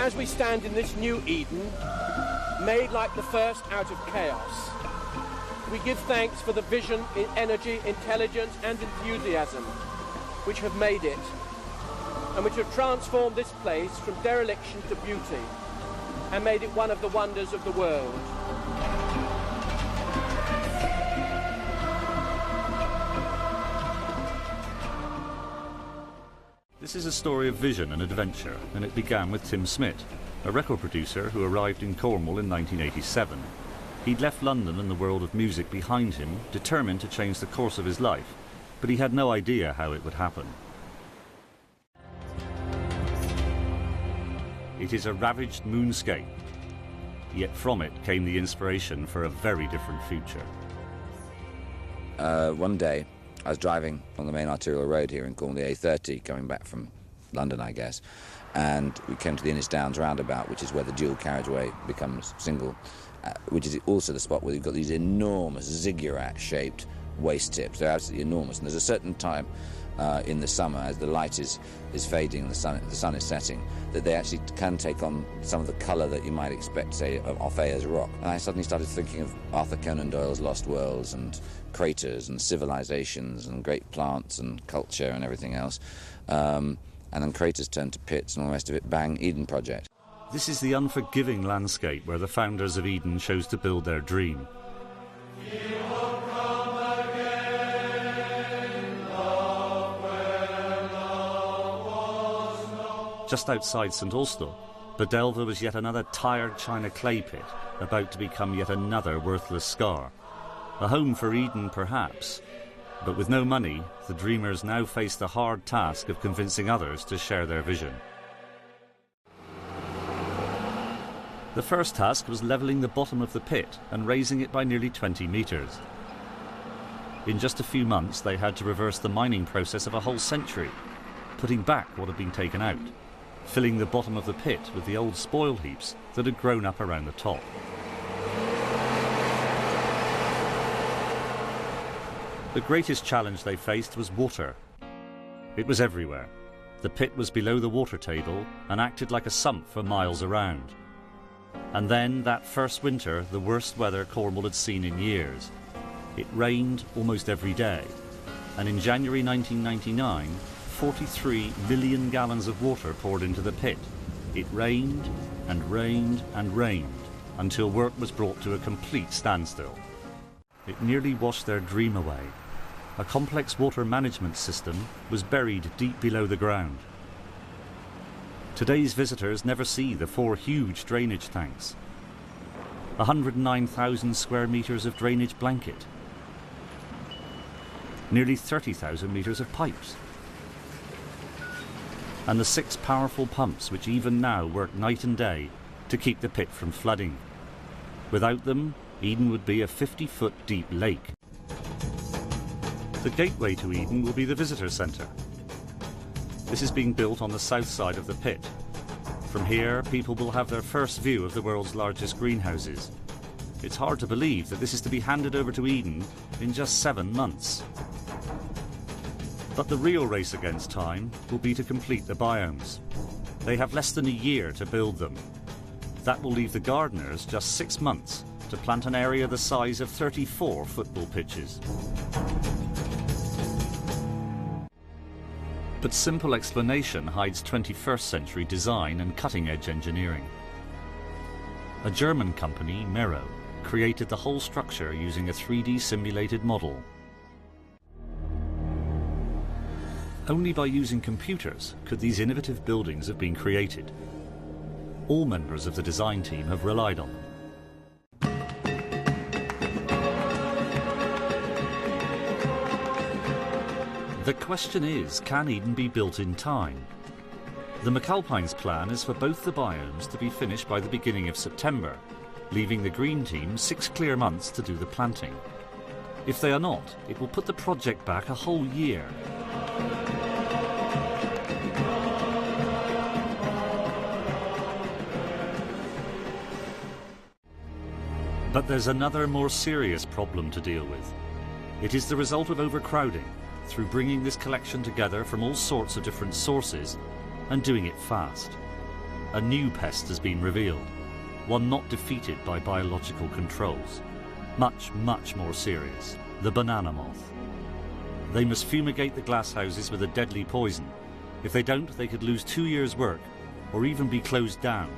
As we stand in this new Eden, made like the first out of chaos, we give thanks for the vision, energy, intelligence and enthusiasm which have made it, and which have transformed this place from dereliction to beauty, and made it one of the wonders of the world. This is a story of vision and adventure, and it began with Tim Smith, a record producer who arrived in Cornwall in 1987. He'd left London and the world of music behind him, determined to change the course of his life, but he had no idea how it would happen. It is a ravaged moonscape, yet from it came the inspiration for a very different future. One day, I was driving on the main arterial road here in Cornwall, the A30, coming back from London, I guess, and we came to the Innisdowns roundabout, which is where the dual carriageway becomes single, which is also the spot where you've got these enormous ziggurat-shaped waste tips. They're absolutely enormous, and there's a certain time in the summer, as the light is fading and the sun is setting, that they actually can take on some of the colour that you might expect, say, off Ayers Rock. And I suddenly started thinking of Arthur Conan Doyle's Lost Worlds and craters and civilizations and great plants and culture and everything else. And then craters turned to pits and all the rest of it, bang, Eden Project. This is the unforgiving landscape where the founders of Eden chose to build their dream. Just outside St Austell, Bodelver was yet another tired china clay pit, about to become yet another worthless scar. A home for Eden, perhaps, but with no money, the dreamers now faced the hard task of convincing others to share their vision. The first task was levelling the bottom of the pit and raising it by nearly 20 metres. In just a few months, they had to reverse the mining process of a whole century, putting back what had been taken out, filling the bottom of the pit with the old spoil heaps that had grown up around the top. The greatest challenge they faced was water. It was everywhere. The pit was below the water table and acted like a sump for miles around. And then, that first winter, the worst weather Cornwall had seen in years. It rained almost every day, and in January 1999, 43 million gallons of water poured into the pit. It rained and rained and rained until work was brought to a complete standstill. It nearly washed their dream away. A complex water management system was buried deep below the ground. Today's visitors never see the 4 huge drainage tanks, 109,000 square metres of drainage blanket, nearly 30,000 metres of pipes, and the 6 powerful pumps which even now work night and day to keep the pit from flooding. Without them, Eden would be a 50-foot deep lake. The gateway to Eden will be the visitor centre. This is being built on the south side of the pit. From here, people will have their first view of the world's largest greenhouses. It's hard to believe that this is to be handed over to Eden in just 7 months. But the real race against time will be to complete the biomes. They have less than a year to build them. That will leave the gardeners just 6 months to plant an area the size of 34 football pitches. But simple explanation hides 21st century design and cutting-edge engineering. A German company, Mero, created the whole structure using a 3D simulated model. Only by using computers could these innovative buildings have been created. All members of the design team have relied on them. The question is, can Eden be built in time? The McAlpines plan is for both the biomes to be finished by the beginning of September, leaving the green team 6 clear months to do the planting. If they are not, it will put the project back a whole year. But there's another more serious problem to deal with. It is the result of overcrowding, through bringing this collection together from all sorts of different sources and doing it fast. a new pest has been revealed, one not defeated by biological controls. Much, much more serious, the banana moth. They must fumigate the glasshouses with a deadly poison. If they don't, they could lose 2 years' work, or even be closed down.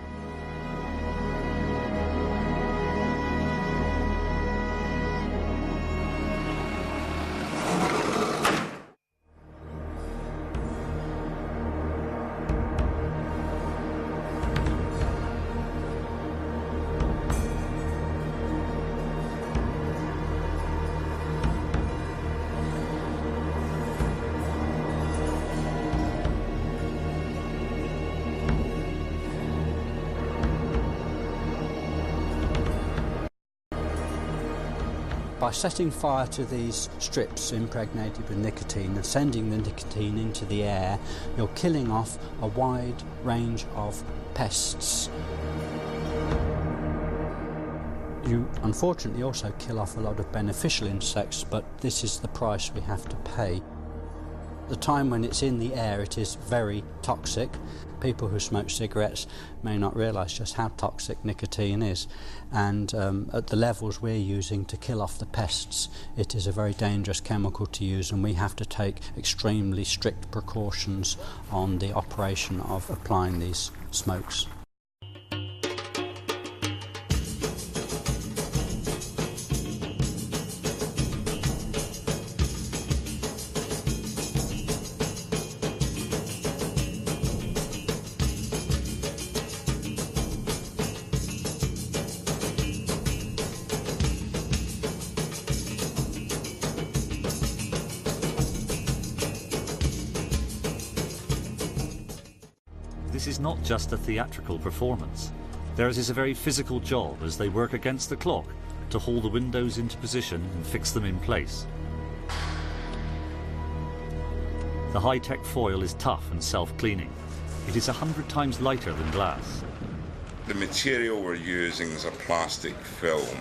By setting fire to these strips impregnated with nicotine and sending the nicotine into the air, you're killing off a wide range of pests. You unfortunately also kill off a lot of beneficial insects, but this is the price we have to pay. The time when it's in the air, it is very toxic. People who smoke cigarettes may not realise just how toxic nicotine is, and at the levels we're using to kill off the pests, it is a very dangerous chemical to use, and we have to take extremely strict precautions on the operation of applying these smokes. This is not just a theatrical performance. Theirs is a very physical job as they work against the clock to haul the windows into position and fix them in place. The high-tech foil is tough and self-cleaning. It is 100 times lighter than glass. The material we're using is a plastic film,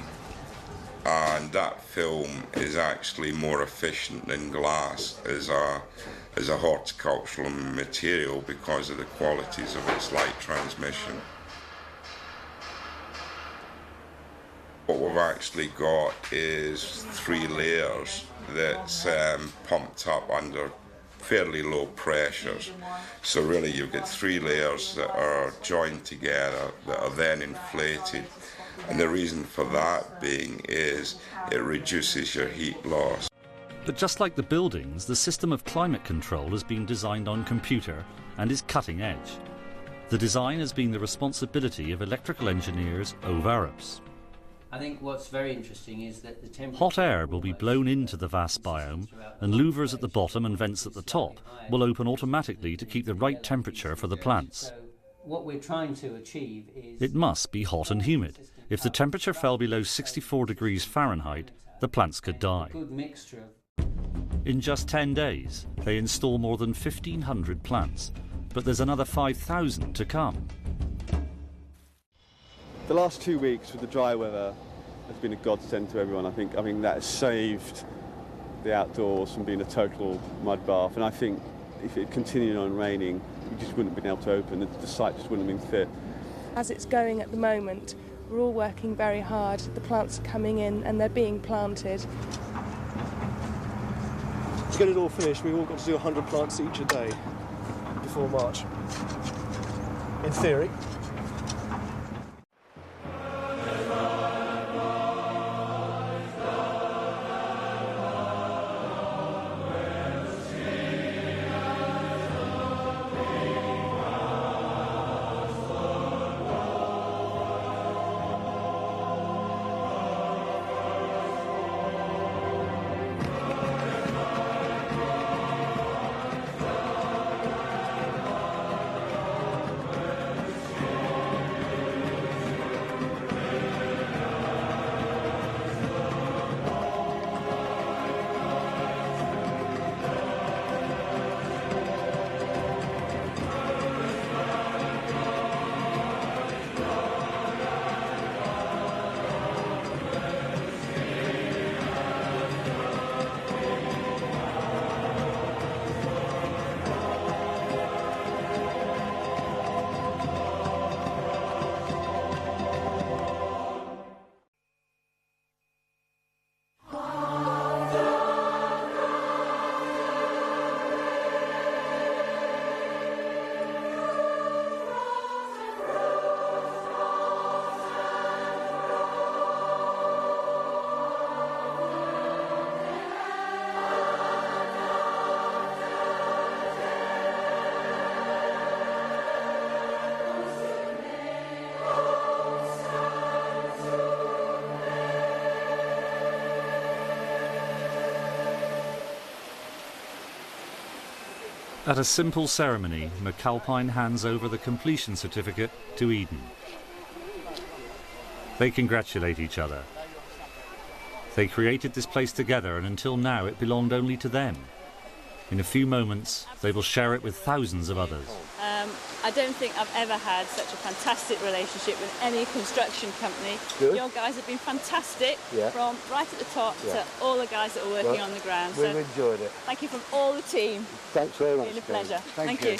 and that film is actually more efficient than glass as a horticultural material because of the qualities of its light transmission. What we've actually got is 3 layers that's pumped up under fairly low pressures. So really you've got 3 layers that are joined together that are then inflated. And the reason for that being is it reduces your heat loss. But just like the buildings, the system of climate control has been designed on computer and is cutting edge. The design has been the responsibility of electrical engineers Ove Arups. I think what's very interesting is that the temperature... Hot air will be blown into the vast biome, and louvers at the bottom and vents at the top will open automatically to keep the right temperature for the plants. So what we're trying to achieve is... It must be hot and humid. If the temperature fell below 64 degrees Fahrenheit, the plants could die. Good mixture of... In just 10 days, they install more than 1,500 plants, but there's another 5,000 to come. The last 2 weeks with the dry weather has been a godsend to everyone. I think that has saved the outdoors from being a total mud bath, and I think if it continued on raining, we just wouldn't have been able to open. The site just wouldn't have been fit. As it's going at the moment, we're all working very hard. The plants are coming in and they're being planted. To get it all finished, we've all got to do 100 plants each a day before March, in theory. At a simple ceremony, McAlpine hands over the completion certificate to Eden. They congratulate each other. They created this place together, and until now it belonged only to them. In a few moments, they will share it with thousands of others. I don't think I've ever had such a fantastic relationship with any construction company. Good. Your guys have been fantastic, Yeah. from right at the top to all the guys that are working on the ground. We've So enjoyed it. thank you from all the team. Thanks very much. It's been a Karen. pleasure. Thank you.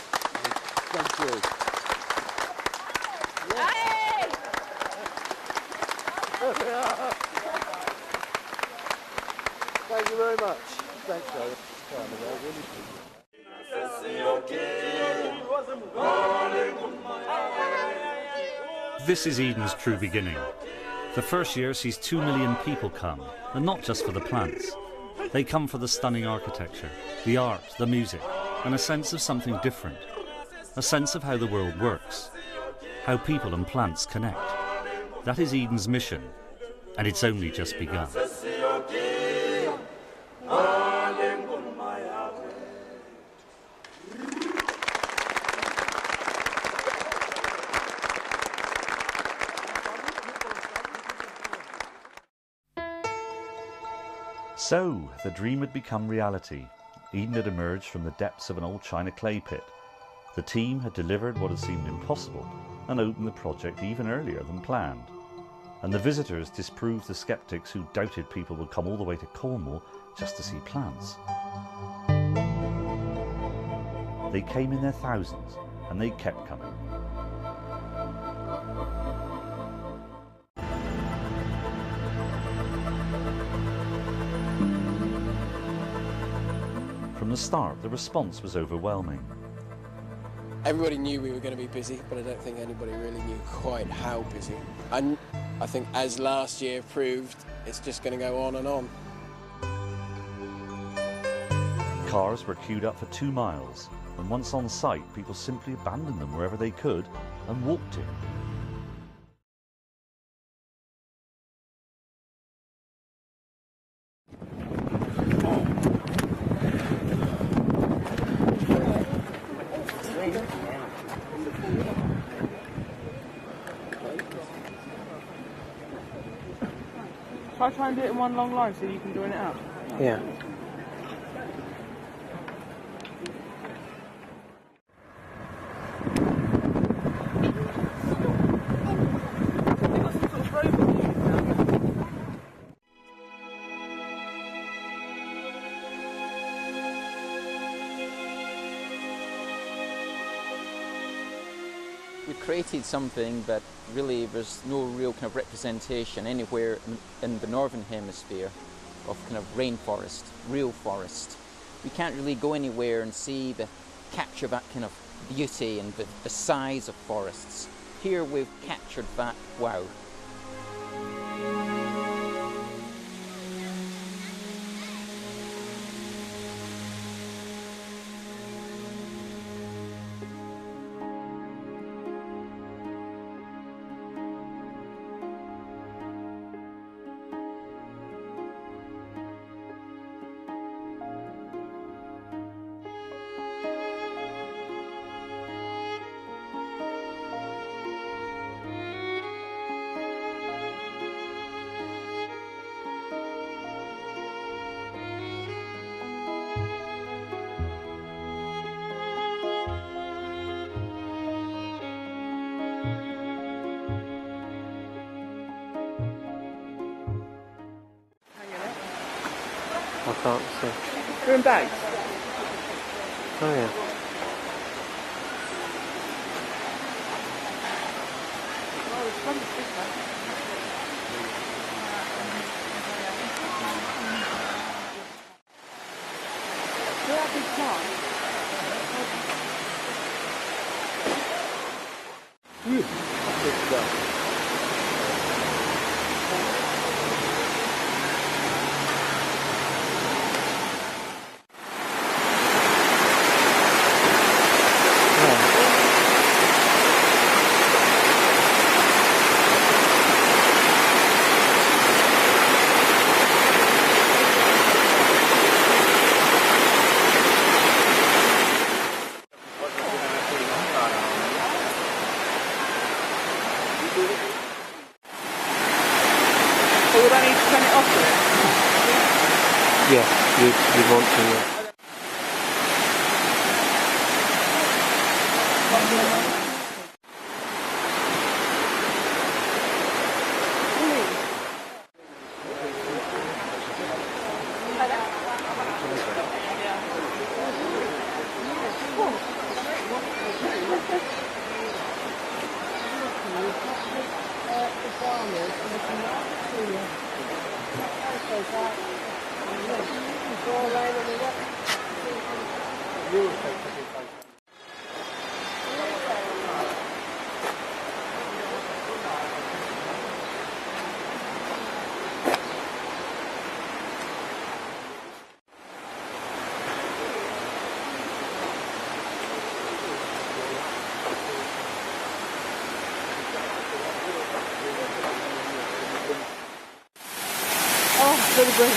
Thank you. Hey! Thank you very much. Thanks, Karen. This is Eden's true beginning. The first year sees 2 million people come, and not just for the plants. They come for the stunning architecture, the art, the music, and a sense of something different. A sense of how the world works, how people and plants connect. That is Eden's mission, and it's only just begun. So, the dream had become reality. Eden had emerged from the depths of an old China clay pit. The team had delivered what had seemed impossible and opened the project even earlier than planned. And the visitors disproved the sceptics who doubted people would come all the way to Cornwall just to see plants. They came in their thousands, and they kept coming. From the start, the response was overwhelming. Everybody knew we were going to be busy, but I don't think anybody really knew quite how busy. And I think, as last year proved, it's just going to go on and on. Cars were queued up for 2 miles, and once on site, people simply abandoned them wherever they could and walked in. Shall I try and do it in one long line so you can join it out? Yeah. We created something that really there's no real kind of representation anywhere in the northern hemisphere of kind of rainforest, real forest. We can't really go anywhere and capture that kind of beauty and the size of forests. Here we've captured that wow. I can't see. We're in bags. Oh yeah. Oh, it's fun to see that. Look at that big plant. That's good stuff. after it? Yeah, you'd want to, yeah. Really great.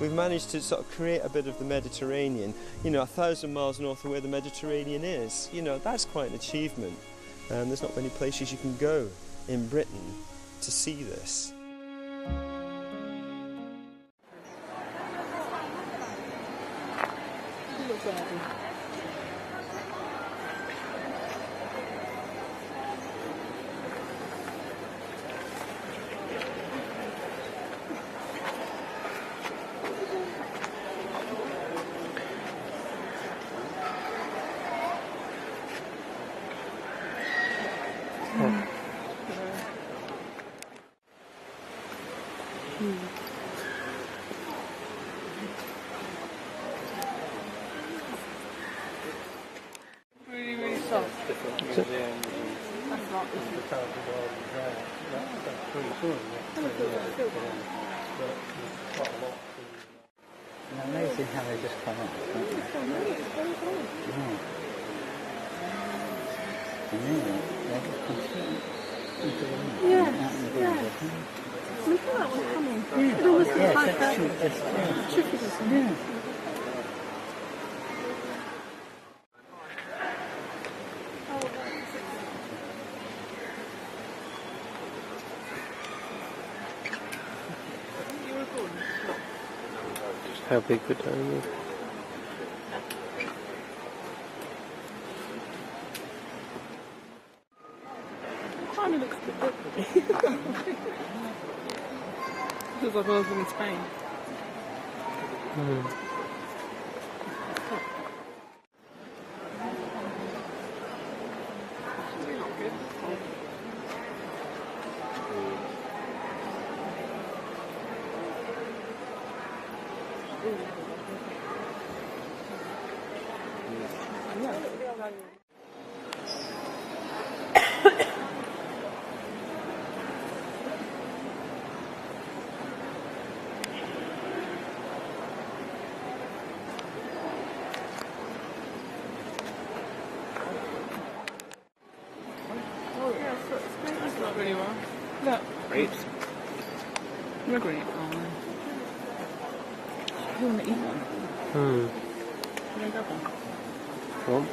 We've managed to sort of create a bit of the Mediterranean, you know, 1,000 miles north of where the Mediterranean is. You know, that's quite an achievement. There's not many places you can go in Britain to see this. Really, really soft. Amazing how they just come up. Yeah. Look at that one coming. It almost looks like a tricky or something. How big the dome is. Kind of looks a bit big. Feels like I was in Spain. Really well. Look, grapes. They're great. You want to eat one? Can I grab one? One.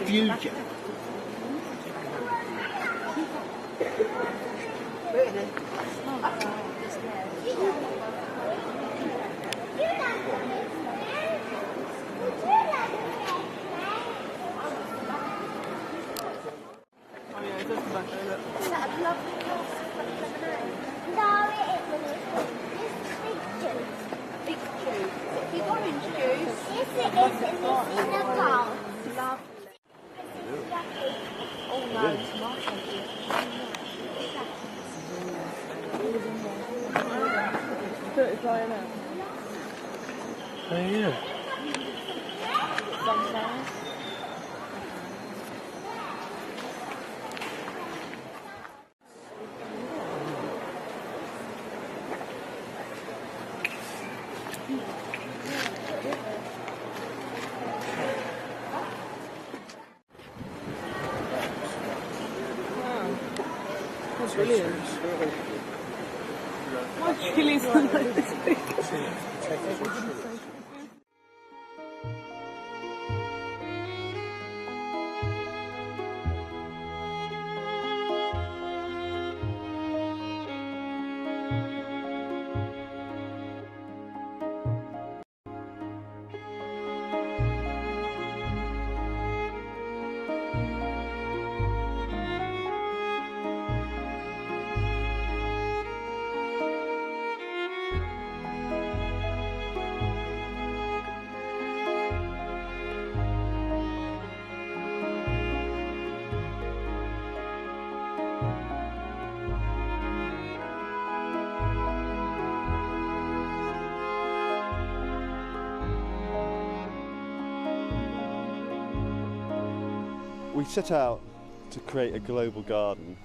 Future. Oh yeah. That's brilliant. Why chilies are like this big? We set out to create a global garden,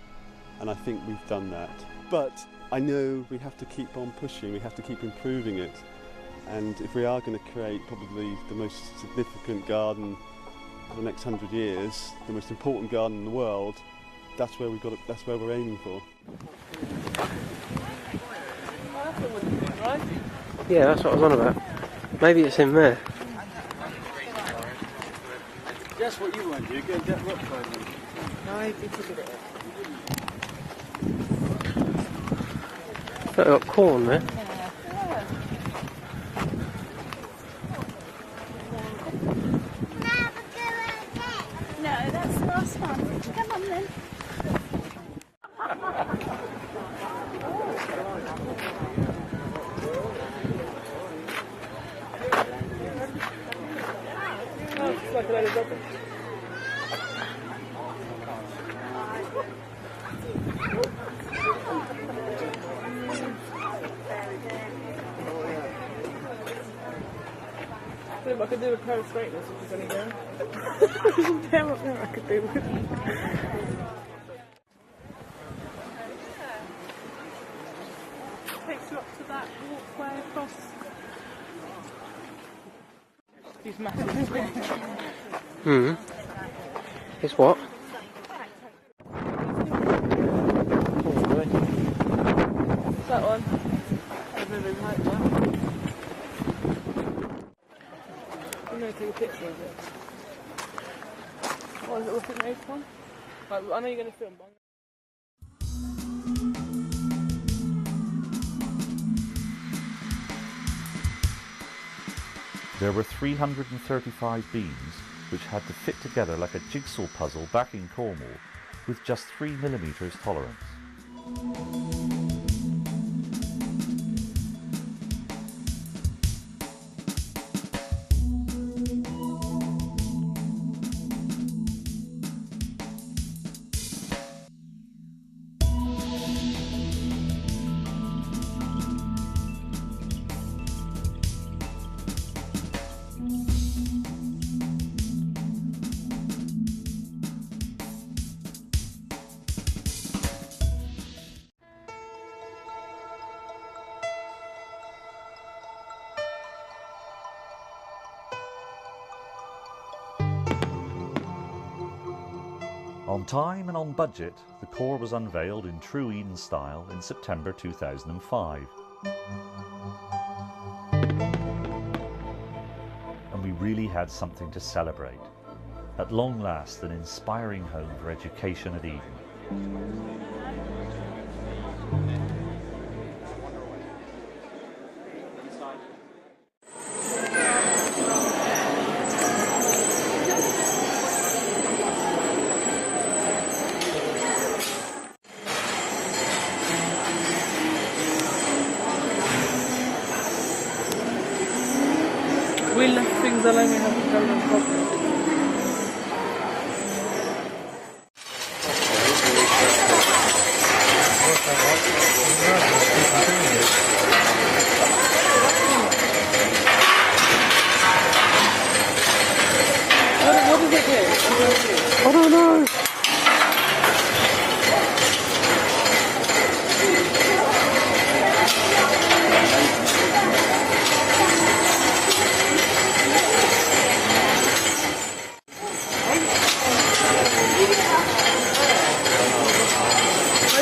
and I think we've done that. But I know we have to keep on pushing, we have to keep improving it. And if we are going to create probably the most significant garden for the next 100 years, the most important garden in the world, that's where that's where we're aiming for. Yeah, that's what I was on about. Maybe it's in there. That's what you want to do, go and get rock climbing. No, I think look at it. Look, I've got corn there. No, that's the last one. Come on then. It's like a load of rubbish. I could do a pair of straighteners if there's any there. There's a pair up there I could do with. Takes you up to that walkway across. These massive. It's what? That one. I really like that. I'm going to take a picture of it. What is it, what's it made from? Like, I know you're going to film, but There were 335 beams which had to fit together like a jigsaw puzzle back in Cornwall with just 3mm tolerance. On time and on budget, the core was unveiled in true Eden style in September 2005. And we really had something to celebrate. At long last, an inspiring home for education at Eden. We left things alone, we haven't done them properly. What does it do? I don't know.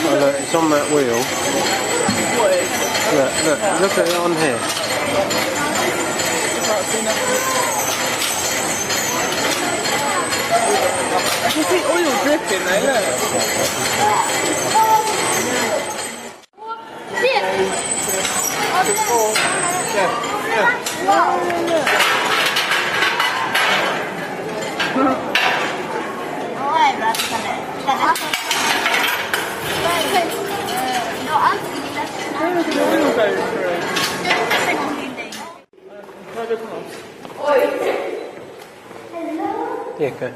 Oh, look, it's on that wheel. Look at it on here. I can see oil dripping there, look. Yeah, go.